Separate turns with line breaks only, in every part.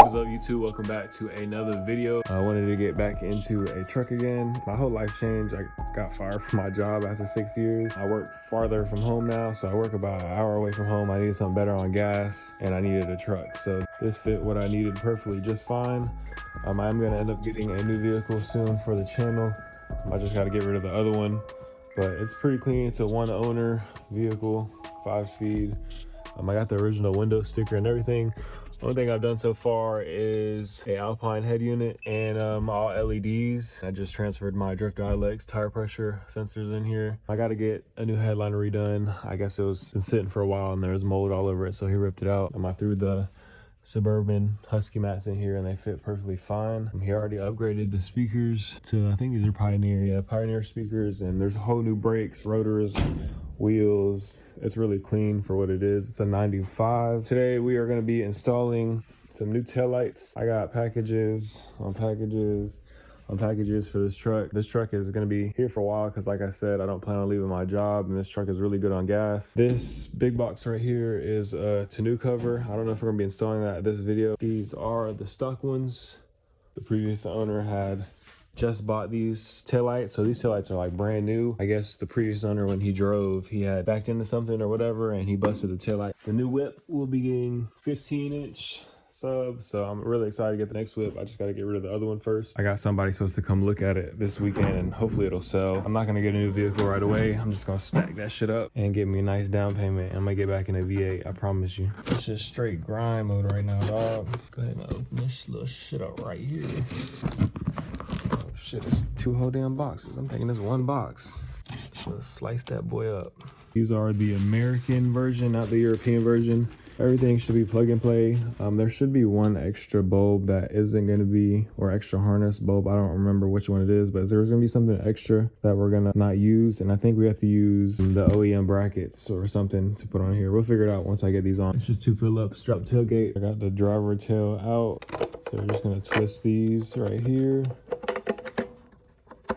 What's up YouTube? Welcome back to another video. I wanted to get back into a truck again. My whole life changed. I got fired from my job after 6 years. I work farther from home now, so I work about an hour away from home. I needed something better on gas and I needed a truck. So this fit what I needed perfectly just fine. I'm gonna end up getting a new vehicle soon for the channel. I just gotta get rid of the other one, but it's pretty clean. It's a one owner vehicle, 5-speed. I got the original window sticker and everything. Only thing I've done so far is a Alpine head unit and all LEDs. I just transferred my drift Taillights tire pressure sensors in here. I got to get a new headliner redone. I guess it was been sitting for a while and there's mold all over it, so he ripped it out. I threw the Suburban Husky mats in here and they fit perfectly fine. He already upgraded the speakers to, I think these are Pioneer speakers, and there's a whole new brakes, rotors, wheels. It's really clean for what it is. It's a 95. Today we are going to be installing some new taillights. I got packages on packages on packages for this truck. This truck is going to be here for a while because, like I said, I don't plan on leaving my job, and this truck is really good on gas. This big box right here is a tonneau cover. I don't know if we're going to be installing that in this video. These are the stock ones. The previous owner had just bought these taillights, so these taillights are like brand new. I guess the previous owner, when he drove, he had backed into something or whatever and he busted the taillight. The new whip will be getting 15-inch sub, so I'm really excited to get the next whip. I just got to get rid of the other one first. I got somebody supposed to come look at it this weekend and hopefully it'll sell. I'm not gonna get a new vehicle right away. I'm just gonna stack that shit up and get me a nice down payment. I'm gonna get back in a V8, I promise you. It's just straight grind mode right now, dog. Go ahead and open this little shit up right here. Shit, it's 2 whole damn boxes. I'm thinking it's 1 box. So let's slice that boy up. These are the American version, not the European version. Everything should be plug and play. There should be one extra bulb that isn't gonna be, or extra harness bulb. I don't remember which one it is, but there's gonna be something extra that we're gonna not use. And I think we have to use the OEM brackets or something to put on here. We'll figure it out once I get these on. It's just 2 Phillips strap tailgate. I got the driver tail out. So we're just gonna twist these right here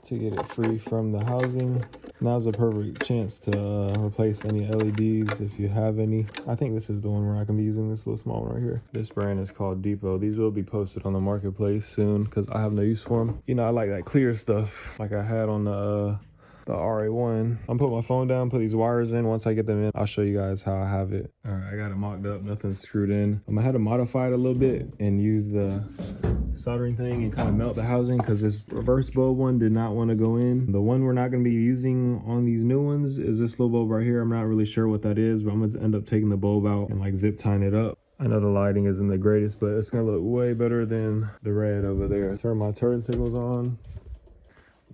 to get it free from the housing. Now's a perfect chance to replace any LEDs if you have any. I think this is the one where I can be using this little small one right here. This brand is called Depot. These will be posted on the marketplace soon because I have no use for them. You know, I like that clear stuff like I had on the RA1. I'm putting my phone down, put these wires in. Once I get them in, I'll show you guys how I have it. All right, I got it mocked up, nothing's screwed in. I had to modify it a little bit and use the soldering thing and kind of melt the housing because this reverse bulb one did not want to go in. The one we're not going to be using on these new ones is this little bulb right here. I'm not really sure what that is, but I'm going to end up taking the bulb out and like zip tying it up. I know the lighting isn't the greatest, but it's going to look way better than the red over there. Turn my turn signals on.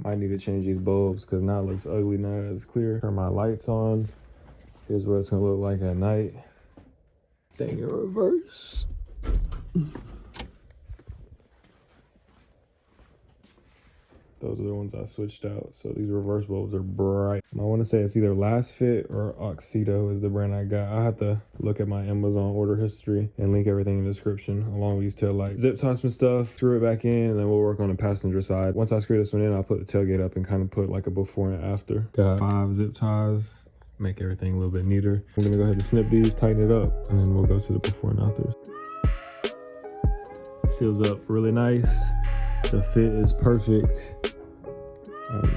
Might need to change these bulbs because now it looks ugly, now it's clear. Turn my lights on. Here's what it's gonna look like at night. Thing in reverse. Those are the ones I switched out. So these reverse bulbs are bright. I want to say it's either Last Fit or Oxido is the brand I got. I'll have to look at my Amazon order history and link everything in the description along with these tail lights. Zip tie some stuff, screw it back in, and then we'll work on the passenger side. Once I screw this one in, I'll put the tailgate up and kind of put like a before and after. Got 5 zip ties, make everything a little bit neater. I'm gonna go ahead and snip these, tighten it up, and then we'll go to the before and after. Seals up really nice. The fit is perfect.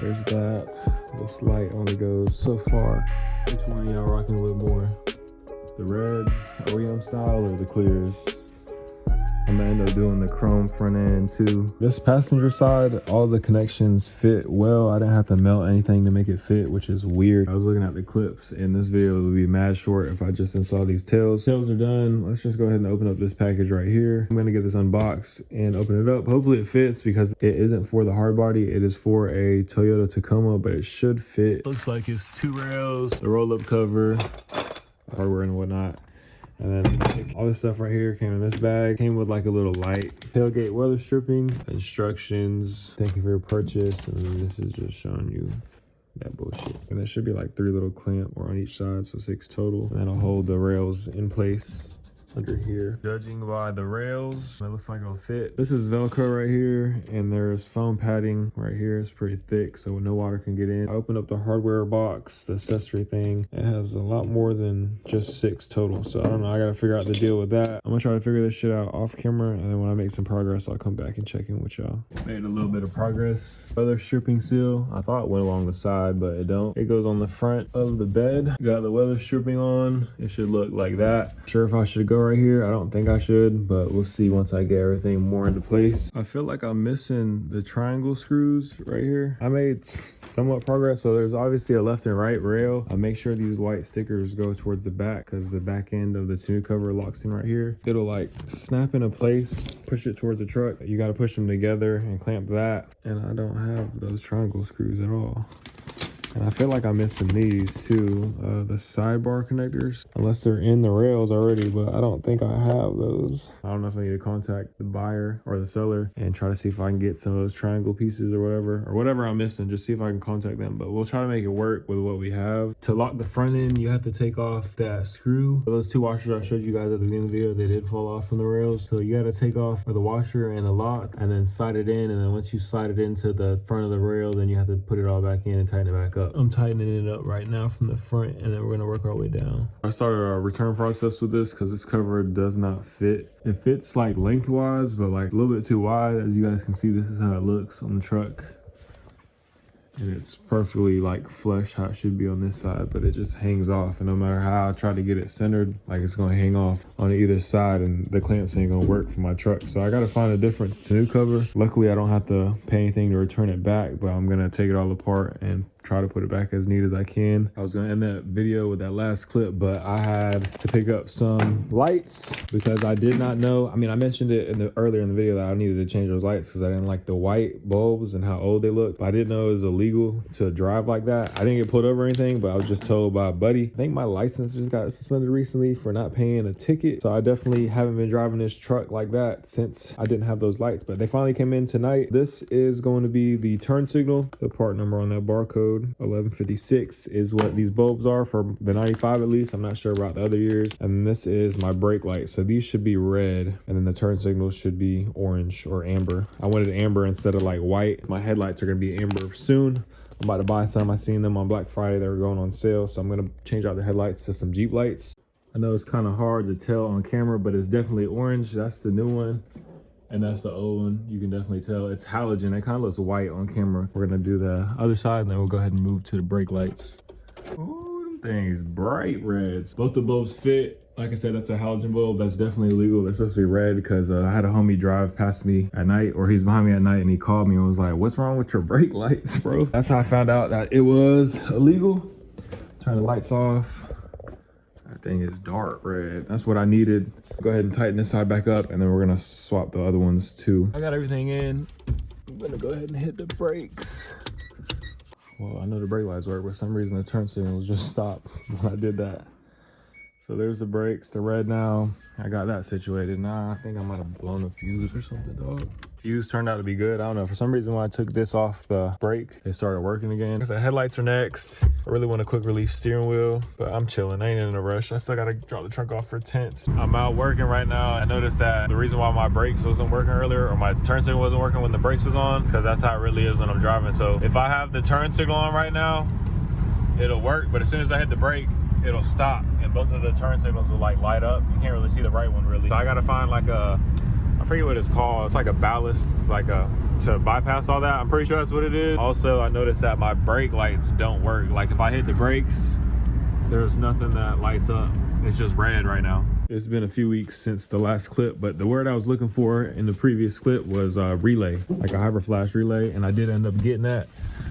There's that. This light only goes so far. Which one y'all rocking with more? The reds, OEM style, or the clears? I'm gonna end up doing the chrome front end too. This passenger side, all the connections fit well. I didn't have to melt anything to make it fit, which is weird. I was looking at the clips and this video would be mad short if I just install these tails. Tails are done. Let's just go ahead and open up this package right here. I'm gonna get this unboxed and open it up. Hopefully it fits because it isn't for the hard body. It is for a Toyota Tacoma, but it should fit. Looks like it's 2 rails, the roll-up cover, hardware and whatnot. And then all this stuff right here came in this bag. Came with like a little light. Tailgate weather stripping, instructions, thank you for your purchase. And then this is just showing you that bullshit. And there should be like 3 little clamps or on each side, so 6 total. And that'll hold the rails in place. under here. Judging by the rails, it looks like it'll fit. This is Velcro right here, and there's foam padding right here. It's pretty thick, so no water can get in. I opened up the hardware box, the accessory thing. It has a lot more than just 6 total, so I don't know. I gotta figure out the deal with that. I'm gonna try to figure this shit out off camera, and then when I make some progress, I'll come back and check in with y'all. Made a little bit of progress. Weather stripping seal. I thought it went along the side, but it don't. It goes on the front of the bed. Got the weather stripping on. It should look like that. Sure if I should go right here. I don't think I should, but we'll see once I get everything more into place. I feel like I'm missing the triangle screws right here. I made somewhat progress. So there's obviously a left and right rail. I make sure these white stickers go towards the back because the back end of the tonneau cover locks in right here. It'll like snap into place, push it towards the truck. You got to push them together and clamp that. And I don't have those triangle screws at all. And I feel like I'm missing these too, the sidebar connectors, unless they're in the rails already, but I don't think I have those. I don't know if I need to contact the buyer or the seller and try to see if I can get some of those triangle pieces or whatever I'm missing, just see if I can contact them. But we'll try to make it work with what we have. To lock the front end, you have to take off that screw. Those 2 washers I showed you guys at the beginning of the video, they did fall off from the rails. So you got to take off the washer and the lock and then slide it in. And then once you slide it into the front of the rail, then you have to put it all back in and tighten it back up. I'm tightening it up right now from the front, and then we're gonna work our way down. I started a return process with this because this cover does not fit. It fits like lengthwise, but like a little bit too wide. As you guys can see, this is how it looks on the truck. And it's perfectly like flush how it should be on this side, but it just hangs off. And no matter how I try to get it centered, like it's gonna hang off on either side, and the clamps ain't gonna work for my truck. So I gotta find a different tonneau cover. Luckily, I don't have to pay anything to return it back, but I'm gonna take it all apart and try to put it back as neat as I can. I was gonna end that video with that last clip, but I had to pick up some lights because I did not know. I mean, I mentioned it earlier in the video that I needed to change those lights because I didn't like the white bulbs and how old they look. But I didn't know it was illegal to drive like that. I didn't get pulled over or anything, but I was just told by a buddy. I think my license just got suspended recently for not paying a ticket. So I definitely haven't been driving this truck like that since I didn't have those lights, but they finally came in tonight. This is going to be the turn signal. The part number on that barcode 1156 is what these bulbs are for the 95 at least. I'm not sure about the other years. And this is my brake light. So these should be red, and then the turn signals should be orange or amber. I wanted amber instead of like white. My headlights are gonna be amber soon. I'm about to buy some. I seen them on Black Friday. They were going on sale, so I'm gonna change out the headlights to some Jeep lights. I know it's kind of hard to tell on camera, but it's definitely orange. That's the new one. And that's the old one. You can definitely tell it's halogen. It kind of looks white on camera. We're gonna do the other side, and then we'll go ahead and move to the brake lights. Ooh, them things bright reds. Both the bulbs fit. Like I said, that's a halogen bulb. That's definitely illegal. They're supposed to be red because I had a homie drive past me at night, or he's behind me at night, and he called me and was like, "What's wrong with your brake lights, bro?" That's how I found out that it was illegal. Turn the lights off. That thing is dark red. That's what I needed. Go ahead and tighten this side back up, and then we're gonna swap the other ones too. I got everything in. I'm gonna go ahead and hit the brakes. Well, I know the brake lights work, but for some reason the turn signals just stopped when I did that. So there's the brakes, the red now. I got that situated. Now I think I might have blown a fuse or something, dog. Fuse turned out to be good. I don't know, for some reason when I took this off the brake, it started working again. So headlights are next. I really want a quick release steering wheel, but I'm chilling. I ain't in a rush. I still gotta drop the trunk off for tents. I'm out working right now. I noticed that the reason why my brakes wasn't working earlier, or my turn signal wasn't working when the brakes was on, is because that's how it really is when I'm driving. So if I have the turn signal on right now, it'll work, but as soon as I hit the brake, it'll stop, and both of the turn signals will like light up. You can't really see the right one really. So I gotta find like a, I forget what it's called. It's like a ballast, like to bypass all that. I'm pretty sure that's what it is. Also, I noticed that my brake lights don't work. Like if I hit the brakes, there's nothing that lights up. It's just red right now. It's been a few weeks since the last clip, but the word I was looking for in the previous clip was relay, like a hyper flash relay, and I did end up getting that.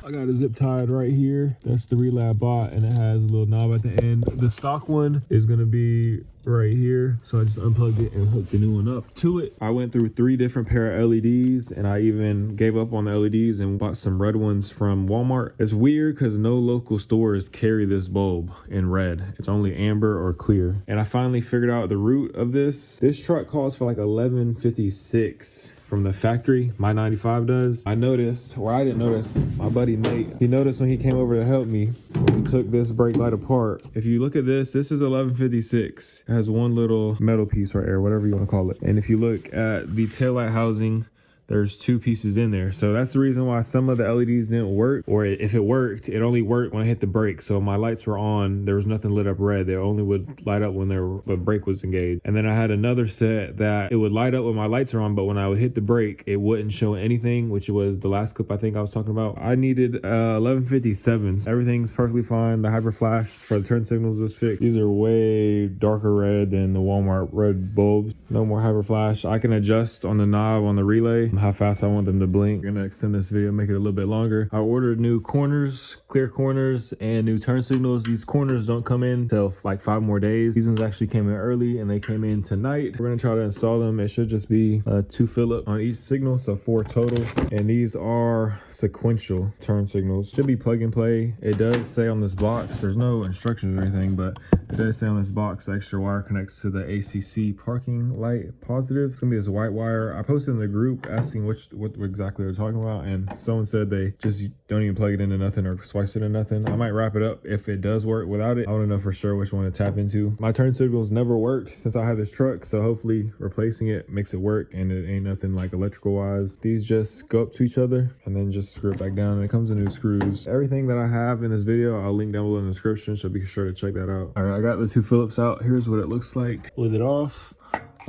I got it zip tied right here. That's the relay I bought, and it has a little knob at the end. The stock one is gonna be right here, so I just unplugged it and hooked the new one up to it. I went through 3 different pair of LEDs, and I even gave up on the LEDs and bought some red ones from Walmart. It's weird because no local stores carry this bulb in red. It's only amber or clear. And I finally figured out the root of this. This truck calls for like 1156. from the factory. My 95 does. I noticed, or I didn't notice, my buddy Nate, he noticed when he came over to help me, when he took this brake light apart. If you look at this is 1156. It has one little metal piece right there, whatever you want to call it. And if you look at the taillight housing, there's two pieces in there. So that's the reason why some of the LEDs didn't work, or if it worked, it only worked when I hit the brake. So my lights were on, there was nothing lit up red. They only would light up when the brake was engaged. And then I had another set that it would light up when my lights are on, but when I would hit the brake, it wouldn't show anything, which was the last clip I think I was talking about. I needed 1157s. Everything's perfectly fine. The hyper flash for the turn signals was fixed. These are way darker red than the Walmart red bulbs. No more hyper flash. I can adjust on the knob on the relay how fast I want them to blink. I'm gonna extend this video, make it a little bit longer. I ordered new corners, clear corners, and new turn signals. These corners don't come in till like 5 more days. These ones actually came in early and they came in tonight. We're gonna try to install them. It should just be 2 Phillip on each signal, so 4 total. And these are sequential turn signals. Should be plug and play. It does say on this box, there's no instructions or anything, but it does say on this box, extra wire connects to the ACC parking light positive. It's gonna be this white wire. I posted in the group asking what exactly they're talking about, and someone said they just don't even plug it into nothing or splice it in nothing. I might wrap it up if it does work without it. I want to know for sure which one to tap into. My turn signals never worked since I had this truck, so hopefully replacing it makes it work, and it ain't nothing like electrical wise. These just go up to each other and then just screw it back down, and it comes with new screws. Everything that I have in this video I'll link down below in the description, so be sure to check that out. All right, I got the 2 Phillips out. Here's what it looks like with it off.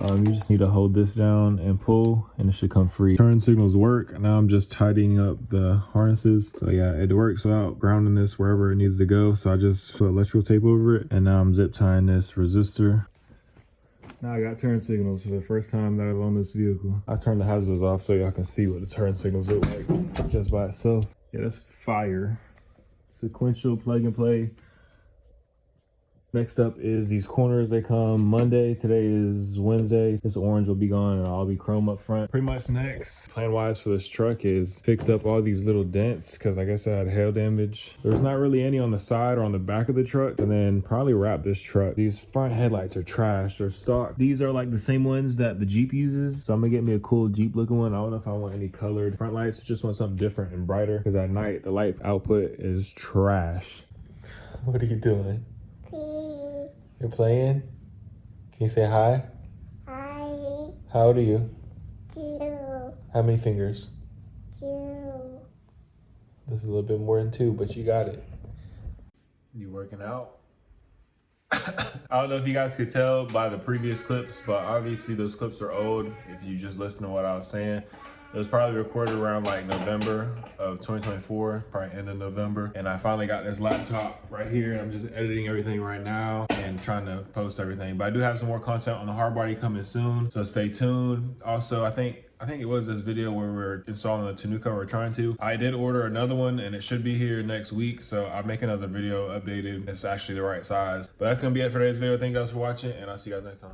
You just need to hold this down and pull, and it should come free. Turn signals work. Now I'm just tidying up the harnesses. So yeah, it works without grounding this wherever it needs to go. So I just put electrical tape over it, and now I'm zip tying this resistor. Now I got turn signals for the first time that I've owned this vehicle. I turned the hazards off so y'all can see what the turn signals look like just by itself. Yeah, that's fire. Sequential plug and play. Next up is these corners. They come Monday. Today is Wednesday. This orange will be gone and I'll be chrome up front. Pretty much next plan wise for this truck is fix up all these little dents, because I guess I had hail damage. There's not really any on the side or on the back of the truck. And then probably wrap this truck. These front headlights are trash. They're stock. These are like the same ones that the Jeep uses. So I'm gonna get me a cool Jeep looking one. I don't know if I want any colored front lights. Just want something different and brighter, because at night the light output is trash. What are you doing? You're playing? Can you say hi?
Hi.
How old are you?
2.
How many fingers?
2.
This is a little bit more than 2, but you got it. You working out? I don't know if you guys could tell by the previous clips, but obviously those clips are old. If you just listen to what I was saying, it was probably recorded around like November of 2024, probably end of November. And I finally got this laptop right here, and I'm just editing everything right now and trying to post everything. But I do have some more content on the Hardbody coming soon, so stay tuned. Also, I think it was this video where we're installing the Tanuka, we're trying to. I did order another one and it should be here next week. So I'll make another video updated. It's actually the right size. But that's gonna be it for today's video. Thank you guys for watching, and I'll see you guys next time.